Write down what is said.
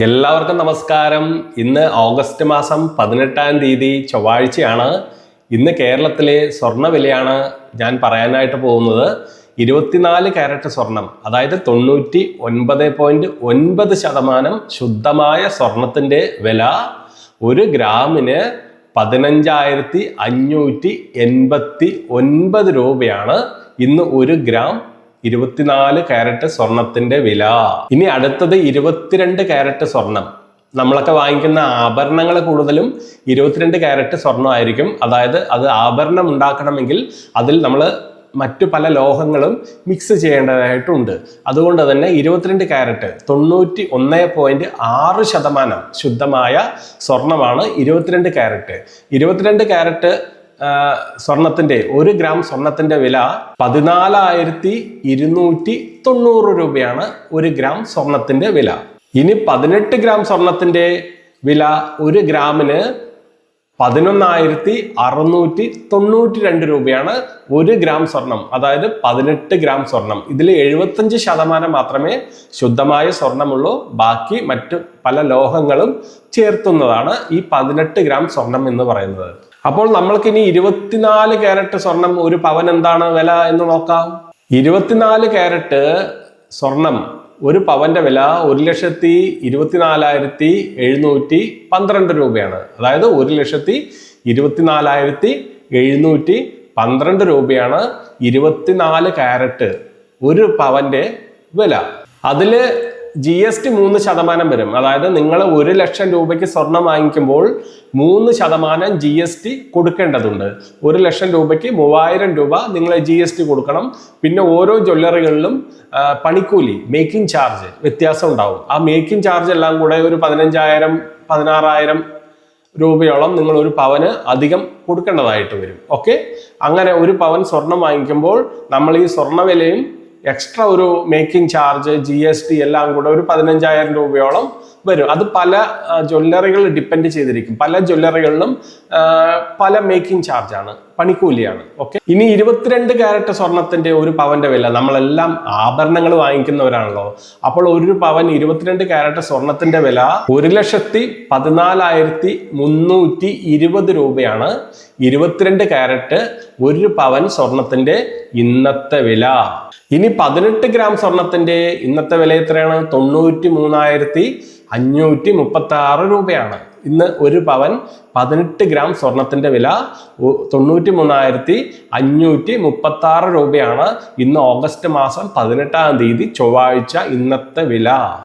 എല്ലാവർക്കും നമസ്കാരം. ഇന്ന് ഓഗസ്റ്റ് മാസം 18-ാം തീയതി ചൊവ്വാഴ്ചയാണ്. ഇന്ന് കേരളത്തിലെ സ്വർണ്ണ വിലയാണ് ഞാൻ പറയാനായിട്ട് പോകുന്നത്. 24 കാരറ്റ് സ്വർണം, അതായത് 99.9% ശുദ്ധമായ സ്വർണത്തിൻ്റെ വില 1 ഗ്രാമിന് 15,589 രൂപയാണ്. ഇന്ന് 1 ഗ്രാം 24 കാരറ്റ് സ്വർണത്തിന്റെ വില. ഇനി അടുത്തത് 22 കാരറ്റ് സ്വർണം. നമ്മളൊക്കെ വാങ്ങിക്കുന്ന ആഭരണങ്ങൾ കൂടുതലും 22 കാരറ്റ് സ്വർണ്ണമായിരിക്കും. അതായത് അത് ആഭരണം ഉണ്ടാക്കണമെങ്കിൽ അതിൽ നമ്മൾ മറ്റു പല ലോഹങ്ങളും മിക്സ് ചെയ്യേണ്ടതായിട്ടുണ്ട്. അതുകൊണ്ട് തന്നെ 22 കാരറ്റ് 91.6% ശുദ്ധമായ സ്വർണമാണ് 22 കാരറ്റ്. 22 കാരറ്റ് സ്വർണത്തിന്റെ 1 ഗ്രാം സ്വർണത്തിന്റെ വില 14,290 രൂപയാണ് 1 ഗ്രാം സ്വർണത്തിന്റെ വില. ഇനി 18 ഗ്രാം സ്വർണത്തിന്റെ വില 1 ഗ്രാമിന് 11,692 രൂപയാണ് 1 ഗ്രാം സ്വർണം. അതായത് 18 ഗ്രാം സ്വർണം. ഇതിൽ 75% മാത്രമേ ശുദ്ധമായ സ്വർണമുള്ളൂ. ബാക്കി മറ്റു പല ലോഹങ്ങളും ചേർത്തുന്നതാണ് ഈ 18 ഗ്രാം സ്വർണം എന്ന് പറയുന്നത്. അപ്പോൾ നമ്മൾക്ക് ഇനി 24 കാരറ്റ് സ്വർണം 1 പവൻ എന്താണ് വില എന്ന് നോക്കാം. 24 കാരറ്റ് സ്വർണം 1 പവന്റെ വില 1,24,712 രൂപയാണ്. അതായത് 1,24,712 രൂപയാണ് 24 കാരറ്റ് 1 പവന്റെ വില. അതില് GST 3% വരും. അതായത് നിങ്ങൾ 1 ലക്ഷം രൂപയ്ക്ക് സ്വർണം വാങ്ങിക്കുമ്പോൾ 3% GST കൊടുക്കേണ്ടതുണ്ട്. 1 ലക്ഷം രൂപയ്ക്ക് 3,000 രൂപ നിങ്ങൾ GST കൊടുക്കണം. പിന്നെ ഓരോ ജ്വല്ലറികളിലും പണിക്കൂലി, മേക്കിംഗ് ചാർജ് വ്യത്യാസം ഉണ്ടാവും. ആ മേക്കിംഗ് ചാർജ് എല്ലാം കൂടെ ഒരു 15,000 16,000 രൂപയോളം നിങ്ങൾ 1 പവന് അധികം കൊടുക്കേണ്ടതായിട്ട് വരും. ഓക്കെ, അങ്ങനെ 1 പവൻ സ്വർണം വാങ്ങിക്കുമ്പോൾ നമ്മൾ ഈ സ്വർണ്ണ വിലയും എക്സ്ട്രാ ഒരു മേക്കിംഗ് ചാർജ്, GST എല്ലാം കൂടെ ഒരു 15,000 രൂപയോളം വരും. അത് പല ജ്വല്ലറികൾ ഡിപ്പെൻഡ് ചെയ്തിരിക്കും. പല ജ്വല്ലറികളിലും പല മേക്കിംഗ് ചാർജാണ്, പണിക്കൂലിയാണ്. ഓക്കെ, ഇനി 22 കാരറ്റ് സ്വർണത്തിന്റെ 1 പവന്റെ വില, നമ്മളെല്ലാം ആഭരണങ്ങൾ വാങ്ങിക്കുന്നവരാണല്ലോ. അപ്പോൾ 1 പവൻ 22 കാരറ്റ് സ്വർണത്തിന്റെ വില 1,14,320 രൂപയാണ് 22 കാരറ്റ് 1 പവൻ സ്വർണത്തിന്റെ ഇന്നത്തെ വില. ഇനി 18 ഗ്രാം സ്വർണത്തിന്റെ ഇന്നത്തെ വില എത്രയാണ്? 93,536 രൂപയാണ്. ഇന്ന് 1 പവൻ 18 ഗ്രാം സ്വർണത്തിന്റെ വില 93,536 രൂപയാണ്. ഇന്ന് ഓഗസ്റ്റ് മാസം 18-ാം തീയതി ചൊവ്വാഴ്ച ഇന്നത്തെ വില.